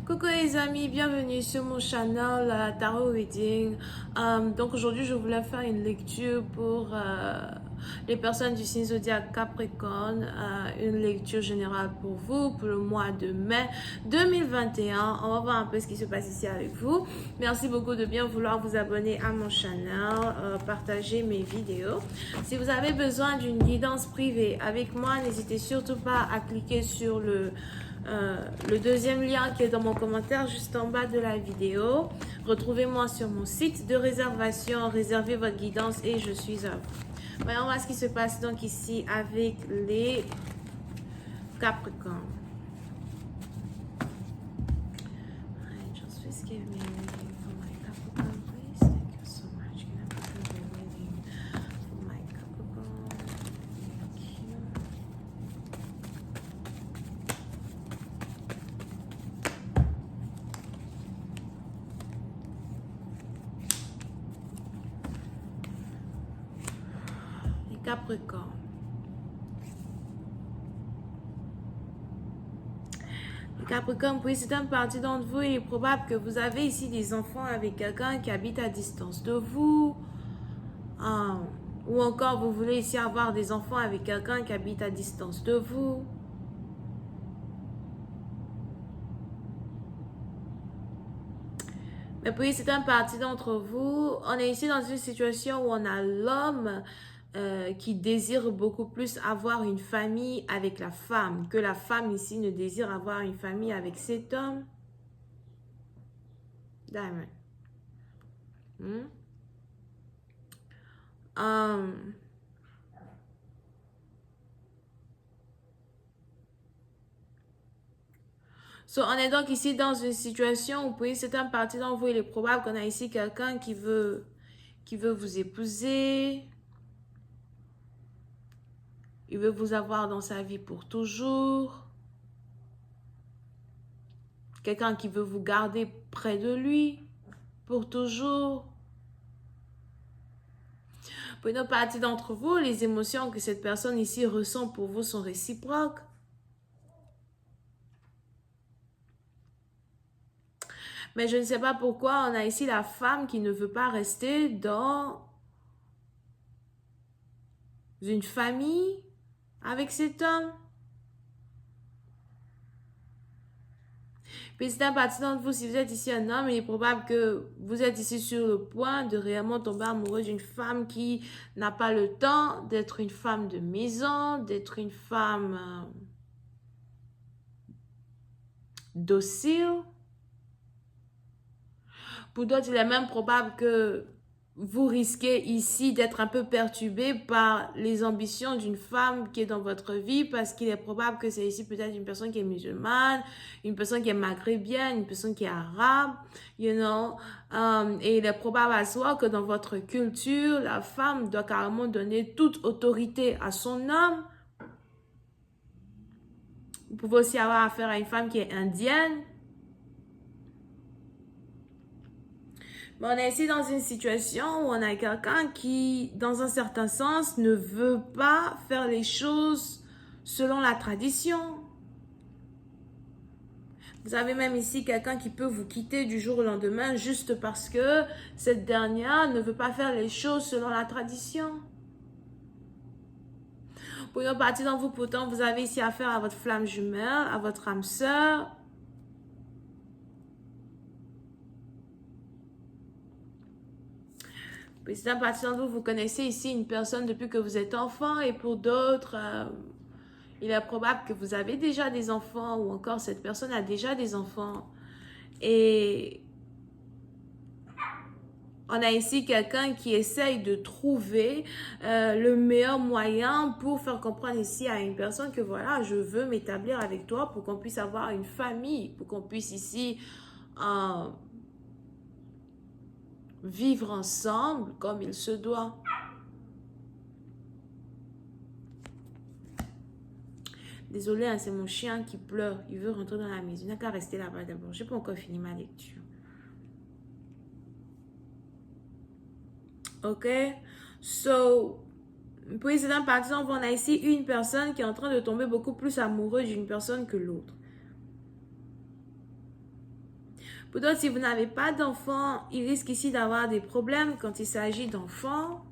Coucou les amis, bienvenue sur mon channel Tarot Reading. Donc aujourd'hui je voulais faire une lecture pour les personnes du signe zodiaque Capricorne, une lecture générale pour vous pour le mois de mai 2021. On va voir un peu ce qui se passe ici avec vous. Merci beaucoup de bien vouloir vous abonner à mon channel, partager mes vidéos. Si vous avez besoin d'une guidance privée avec moi, n'hésitez surtout pas à cliquer sur le deuxième lien qui est dans mon commentaire juste en bas de la vidéo. Retrouvez-moi sur mon site de réservation, réservez votre guidance et je suis à vous. Voyons voir ce qui se passe donc ici avec les Capricornes. Just please give me a reading for my Capricorn, please. Thank you so much. Can I put a reading for my Capricorn? Thank you. Capricorne. Les Capricornes, pour certaines parties d'entre vous, il est probable que vous avez ici des enfants avec quelqu'un qui habite à distance de vous. Ou encore, vous voulez ici avoir des enfants avec quelqu'un qui habite à distance de vous. Mais pour certaines parties d'entre vous, on est ici dans une situation où on a l'homme qui désire beaucoup plus avoir une famille avec la femme, que la femme ici ne désire avoir une famille avec cet homme. Diamond. So, on est donc ici dans une situation où pour certaines parties d'entre vous, il est probable qu'on a ici quelqu'un qui veut vous épouser. Il veut vous avoir dans sa vie pour toujours. Quelqu'un qui veut vous garder près de lui pour toujours. Pour une partie d'entre vous, les émotions que cette personne ici ressent pour vous sont réciproques. Mais je ne sais pas pourquoi on a ici la femme qui ne veut pas rester dans une famille avec cet homme. Puis c'est un parti d'entre vous, si vous êtes ici un homme, il est probable que vous êtes ici sur le point de réellement tomber amoureux d'une femme qui n'a pas le temps d'être une femme de maison, d'être une femme docile. Pour d'autres, il est même probable que vous risquez ici d'être un peu perturbé par les ambitions d'une femme qui est dans votre vie parce qu'il est probable que c'est ici peut-être une personne qui est musulmane, une personne qui est maghrébienne, une personne qui est arabe, you know. Et il est probable à soi que dans votre culture, la femme doit carrément donner toute autorité à son homme. Vous pouvez aussi avoir affaire à une femme qui est indienne. Mais on est ici dans une situation où on a quelqu'un qui, dans un certain sens, ne veut pas faire les choses selon la tradition. Vous avez même ici quelqu'un qui peut vous quitter du jour au lendemain juste parce que cette dernière ne veut pas faire les choses selon la tradition. Pour une partie d'entre vous, pourtant, vous avez ici affaire à votre flamme jumelle, à votre âme sœur. Pour certaines parties d'entre vous, vous connaissez ici une personne depuis que vous êtes enfant et pour d'autres, il est probable que vous avez déjà des enfants ou encore cette personne a déjà des enfants. Et on a ici quelqu'un qui essaye de trouver le meilleur moyen pour faire comprendre ici à une personne que voilà, je veux m'établir avec toi pour qu'on puisse avoir une famille, pour qu'on puisse ici vivre ensemble comme il se doit. Désolée, hein, c'est mon chien qui pleure. Il veut rentrer dans la maison. Il n'a qu'à rester là-bas d'abord. Je n'ai pas encore fini ma lecture. Ok? So, pour les certaines parties, on a ici une personne qui est en train de tomber beaucoup plus amoureuse d'une personne que l'autre. Pour d'autres, si vous n'avez pas d'enfants, il risque ici d'avoir des problèmes quand il s'agit d'enfants.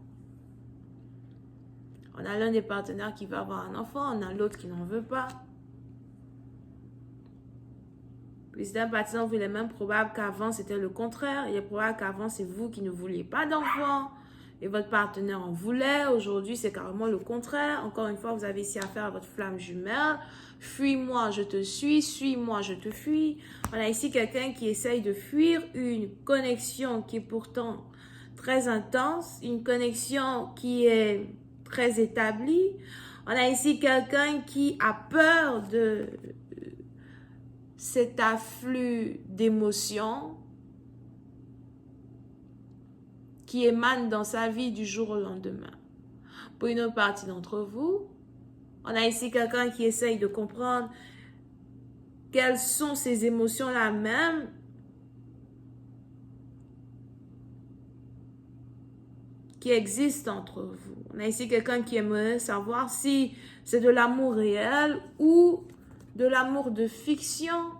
On a l'un des partenaires qui veut avoir un enfant, on a l'autre qui n'en veut pas. Puis c'est un partenaire, il est même probable qu'avant c'était le contraire. Il est probable qu'avant c'est vous qui ne vouliez pas d'enfant et votre partenaire en voulait. Aujourd'hui c'est carrément le contraire. Encore une fois, vous avez ici affaire à votre flamme jumelle. Fuis-moi, je te suis. Suis-moi, je te fuis. On a ici quelqu'un qui essaye de fuir une connexion qui est pourtant très intense, une connexion qui est très établie. On a ici quelqu'un qui a peur de cet afflux d'émotions qui émane dans sa vie du jour au lendemain. Pour une autre partie d'entre vous, on a ici quelqu'un qui essaye de comprendre quelles sont ces émotions-là même qui existent entre vous. On a ici quelqu'un qui aimerait savoir si c'est de l'amour réel ou de l'amour de fiction.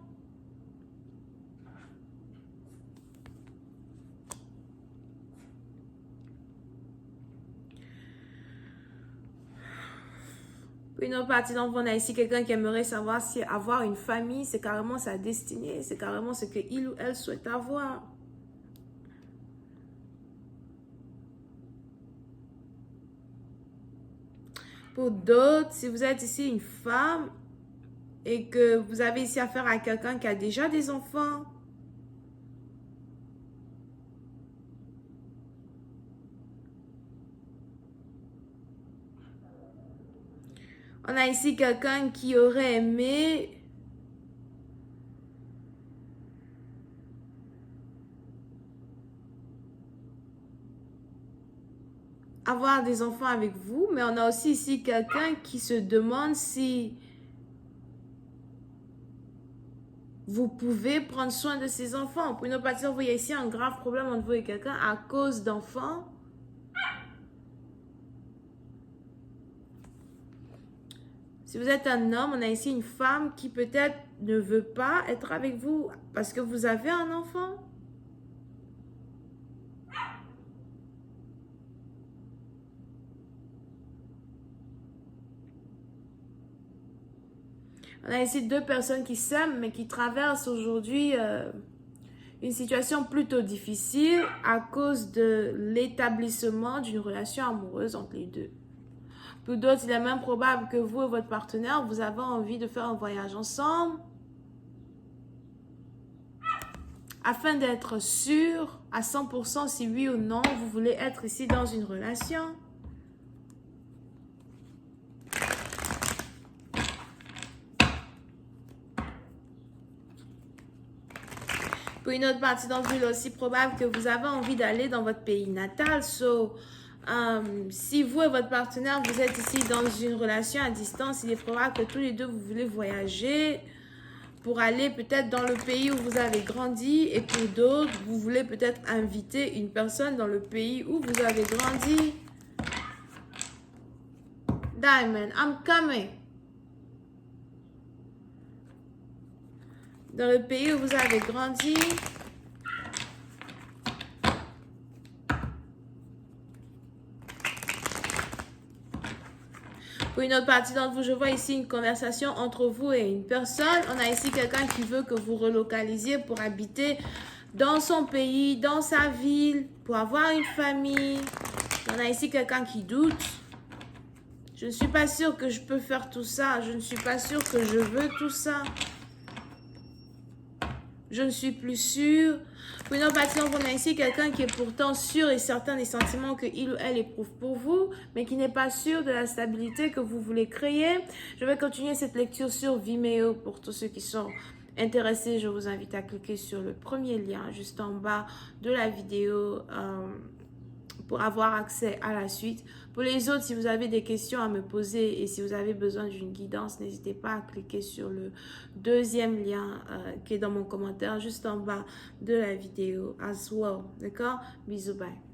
Une autre partie d'entre vous, on a ici quelqu'un qui aimerait savoir si avoir une famille, c'est carrément sa destinée, c'est carrément ce qu'il ou elle souhaite avoir. Pour d'autres, si vous êtes ici une femme et que vous avez ici affaire à quelqu'un qui a déjà des enfants, on a ici quelqu'un qui aurait aimé avoir des enfants avec vous, mais on a aussi ici quelqu'un qui se demande si vous pouvez prendre soin de ces enfants. Pour une autre partie, vous voyez ici un grave problème entre vous et quelqu'un à cause d'enfants. Si vous êtes un homme, on a ici une femme qui peut-être ne veut pas être avec vous parce que vous avez un enfant. On a ici deux personnes qui s'aiment mais qui traversent aujourd'hui une situation plutôt difficile à cause de l'établissement d'une relation amoureuse entre les deux. Pour d'autres, il est même probable que vous et votre partenaire, vous avez envie de faire un voyage ensemble afin d'être sûr à 100% si oui ou non vous voulez être ici dans une relation. Pour une autre partie d'entre vous, il est aussi probable que vous avez envie d'aller dans votre pays natal. Si vous et votre partenaire, vous êtes ici dans une relation à distance, il est probable que tous les deux, vous voulez voyager pour aller peut-être dans le pays où vous avez grandi. Et pour d'autres, vous voulez peut-être inviter une personne dans le pays où vous avez grandi. Diamond, I'm coming. Dans le pays où vous avez grandi. Pour une autre partie d'entre vous, je vois ici une conversation entre vous et une personne. On a ici quelqu'un qui veut que vous relocalisiez pour habiter dans son pays, dans sa ville, pour avoir une famille. On a ici quelqu'un qui doute. Je ne suis pas sûre que je peux faire tout ça. Je ne suis pas sûre que je veux tout ça. Je ne suis plus sûre. Pour une autre partie, on a ici quelqu'un qui est pourtant sûr et certain des sentiments qu'il ou elle éprouve pour vous, mais qui n'est pas sûr de la stabilité que vous voulez créer. Je vais continuer cette lecture sur Vimeo pour tous ceux qui sont intéressés. Je vous invite à cliquer sur le premier lien juste en bas de la vidéo pour avoir accès à la suite. Pour les autres, si vous avez des questions à me poser et si vous avez besoin d'une guidance, n'hésitez pas à cliquer sur le deuxième lien qui est dans mon commentaire juste en bas de la vidéo as well. D'accord? Bisous, bye.